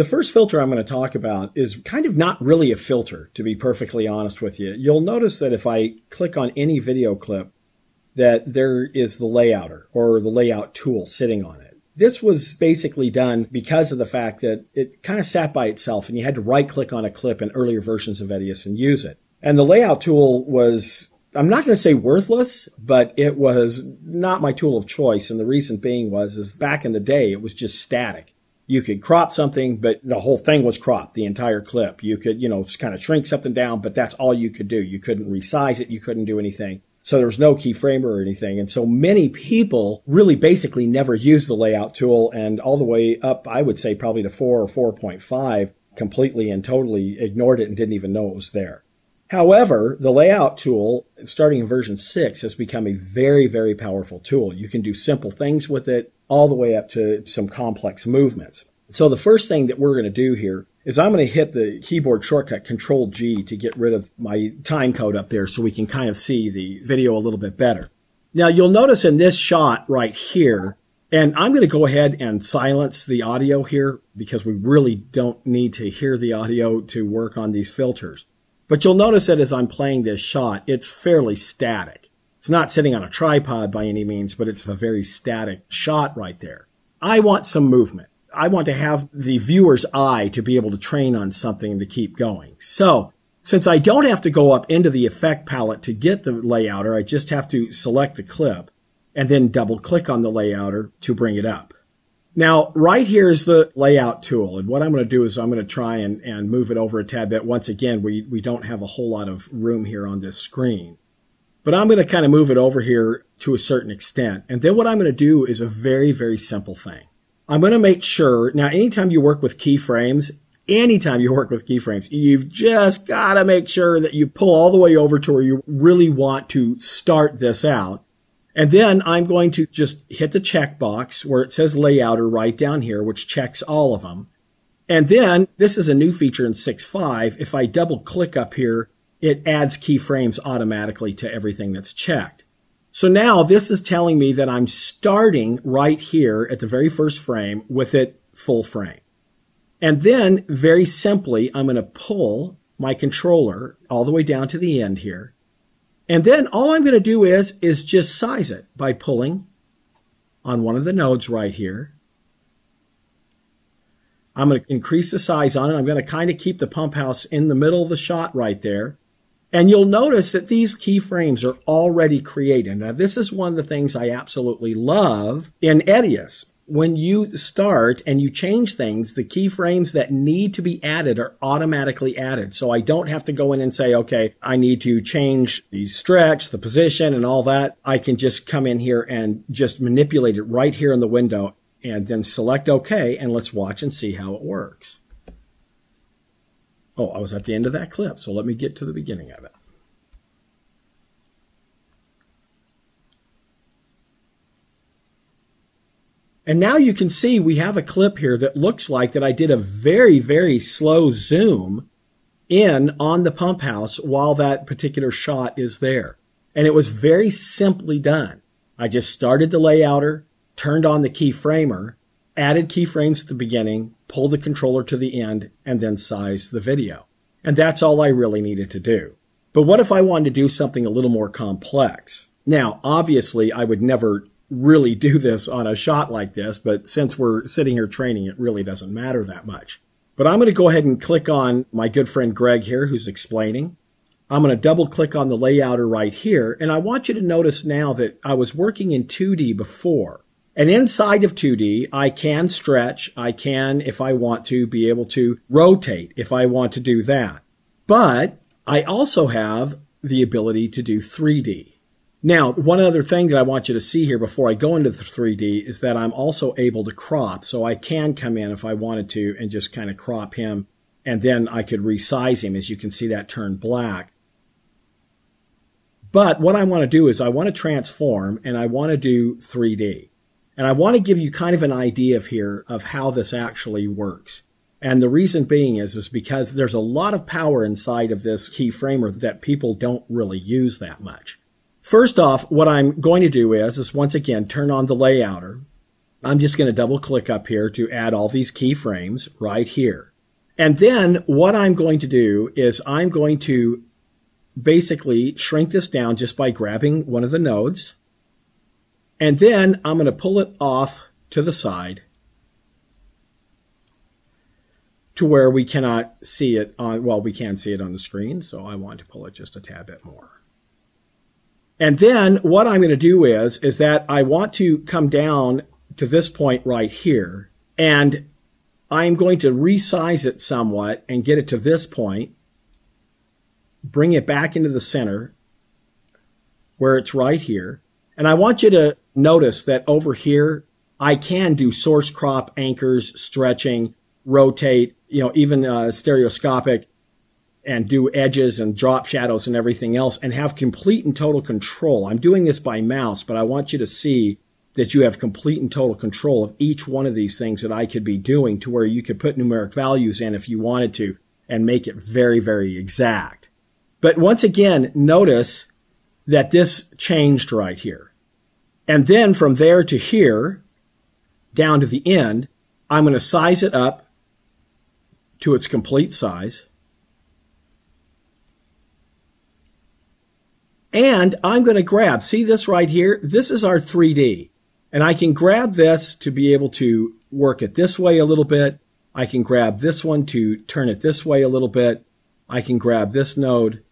The first filter I'm going to talk about is kind of not really a filter, to be perfectly honest with you. You'll notice that if I click on any video clip, that there is the layouter or the layout tool sitting on it. This was basically done because of the fact that it kind of sat by itself and you had to right-click on a clip in earlier versions of Edius and use it. And the layout tool was, I'm not going to say worthless, but it was not my tool of choice. And the reason being is back in the day, it was just static. You could crop something, but the whole thing was cropped, the entire clip. You could, kind of shrink something down, but that's all you could do. You couldn't resize it. You couldn't do anything. So there was no keyframer or anything. And so many people really basically never used the layout tool, and all the way up, I would say probably to 4 or 4.5, completely and totally ignored it and didn't even know it was there. However, the layout tool, starting in version 6, has become a very, very powerful tool. You can do simple things with it all the way up to some complex movements. So the first thing that we're going to do here is I'm going to hit the keyboard shortcut Control-G to get rid of my time code up there so we can kind of see the video a little bit better. Now you'll notice in this shot right here, and I'm going to go ahead and silence the audio here because we really don't need to hear the audio to work on these filters. But you'll notice that as I'm playing this shot, it's fairly static. It's not sitting on a tripod by any means, but it's a very static shot right there. I want some movement. I want to have the viewer's eye to be able to train on something and to keep going. So since I don't have to go up into the effect palette to get the layouter, I just have to select the clip and then double click on the layouter to bring it up. Now, right here is the layout tool. And what I'm going to do is I'm going to try and move it over a tad bit. Once again, we don't have a whole lot of room here on this screen. But I'm going to kind of move it over here to a certain extent. And then what I'm going to do is a very, very simple thing. I'm going to make sure, now anytime you work with keyframes, you've just got to make sure that you pull all the way over to where you really want to start this out. And then I'm going to just hit the checkbox where it says layouter right down here, which checks all of them. And then this is a new feature in 6.5. If I double click up here, it adds keyframes automatically to everything that's checked. So now this is telling me that I'm starting right here at the very first frame with it full frame. And then very simply, I'm going to pull my controller all the way down to the end here. And then all I'm going to do is just size it by pulling on one of the nodes right here. I'm going to increase the size on it. I'm going to kind of keep the pump house in the middle of the shot right there. And you'll notice that these keyframes are already created. Now, this is one of the things I absolutely love in Edius. When you start and you change things, the keyframes that need to be added are automatically added. So I don't have to go in and say, okay, I need to change the stretch, the position, and all that. I can just come in here and just manipulate it right here in the window and then select OK, and let's watch and see how it works. Oh, I was at the end of that clip, so let me get to the beginning of it. And now you can see we have a clip here that looks like that I did a very, very slow zoom in on the pump house while that particular shot is there. And it was very simply done. I just started the layouter, turned on the keyframer, added keyframes at the beginning, pulled the controller to the end, and then sized the video. And that's all I really needed to do. But what if I wanted to do something a little more complex? Now, obviously, I would never really do this on a shot like this, but since we're sitting here training, it really doesn't matter that much. But I'm going to go ahead and click on my good friend Greg here, who's explaining. I'm going to double click on the layouter right here, and I want you to notice now that I was working in 2D before. And inside of 2D, I can stretch. I can, if I want to, be able to rotate if I want to do that. But I also have the ability to do 3D. Now, one other thing that I want you to see here before I go into the 3D is that I'm also able to crop. So I can come in if I wanted to and just kind of crop him, and then I could resize him. As you can see, that turned black. But what I want to do is I want to transform, and I want to do 3D. And I want to give you kind of an idea of how this actually works. And the reason being is because there's a lot of power inside of this keyframer that people don't really use that much. First off, what I'm going to do is once again turn on the layouter. I'm just going to double click up here to add all these keyframes right here. And then what I'm going to do is I'm going to basically shrink this down just by grabbing one of the nodes. And then I'm going to pull it off to the side to where we cannot see it on, well, we can see it on the screen. So I want to pull it just a tad bit more. And then what I'm going to do is that I want to come down to this point right here, and I'm going to resize it somewhat and get it to this point, bring it back into the center where it's right here. And I want you to notice that over here, I can do source crop, anchors, stretching, rotate, even stereoscopic, and do edges and drop shadows and everything else and have complete and total control. I'm doing this by mouse, but I want you to see that you have complete and total control of each one of these things that I could be doing, to where you could put numeric values in if you wanted to and make it very, very exact. But once again, notice that this changed right here. And then from there to here, down to the end, I'm going to size it up to its complete size. And I'm going to grab, see this right here? This is our 3D. And I can grab this to be able to work it this way a little bit. I can grab this one to turn it this way a little bit. I can grab this node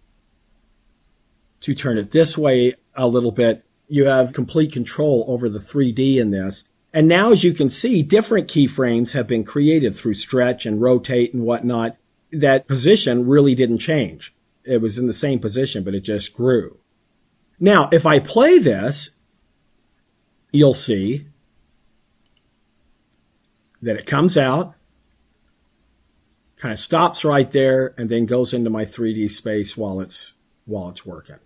to turn it this way a little bit. You have complete control over the 3D in this. And now, as you can see, different keyframes have been created through stretch and rotate and whatnot. That position really didn't change. It was in the same position, but it just grew. Now, if I play this, you'll see that it comes out, kind of stops right there, and then goes into my 3D space while it's working.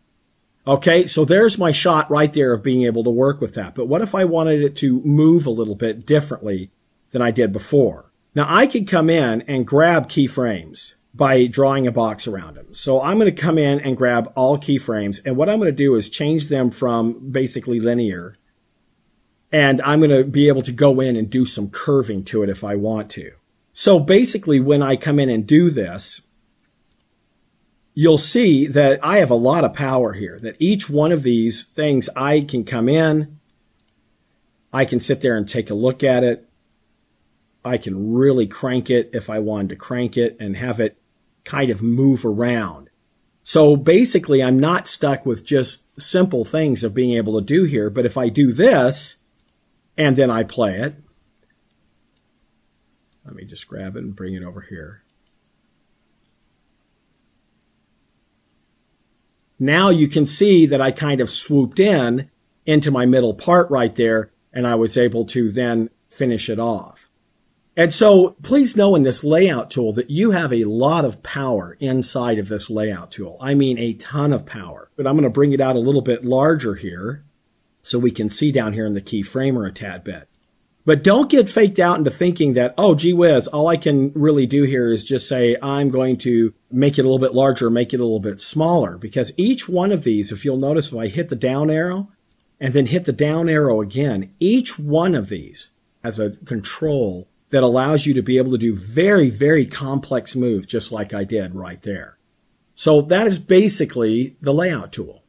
Okay, so there's my shot right there of being able to work with that. But what if I wanted it to move a little bit differently than I did before? Now, I could come in and grab keyframes by drawing a box around them. So I'm going to come in and grab all keyframes, and what I'm going to do is change them from basically linear, and I'm going to be able to go in and do some curving to it if I want to. So basically, when I come in and do this, you'll see that I have a lot of power here, that each one of these things I can come in, I can sit there and take a look at it. I can really crank it if I wanted to crank it and have it kind of move around. So basically, I'm not stuck with just simple things of being able to do here, but if I do this and then I play it, let me just grab it and bring it over here. Now you can see that I kind of swooped in into my middle part right there, and I was able to then finish it off. And so please know in this layout tool that you have a lot of power inside of this layout tool. I mean a ton of power. But I'm going to bring it out a little bit larger here so we can see down here in the keyframer a tad bit. But don't get faked out into thinking that, oh, gee whiz, all I can really do here is just say I'm going to make it a little bit larger, make it a little bit smaller. Because each one of these, if you'll notice, if I hit the down arrow and then hit the down arrow again, each one of these has a control that allows you to be able to do very, very complex moves, just like I did right there. So that is basically the layout tool.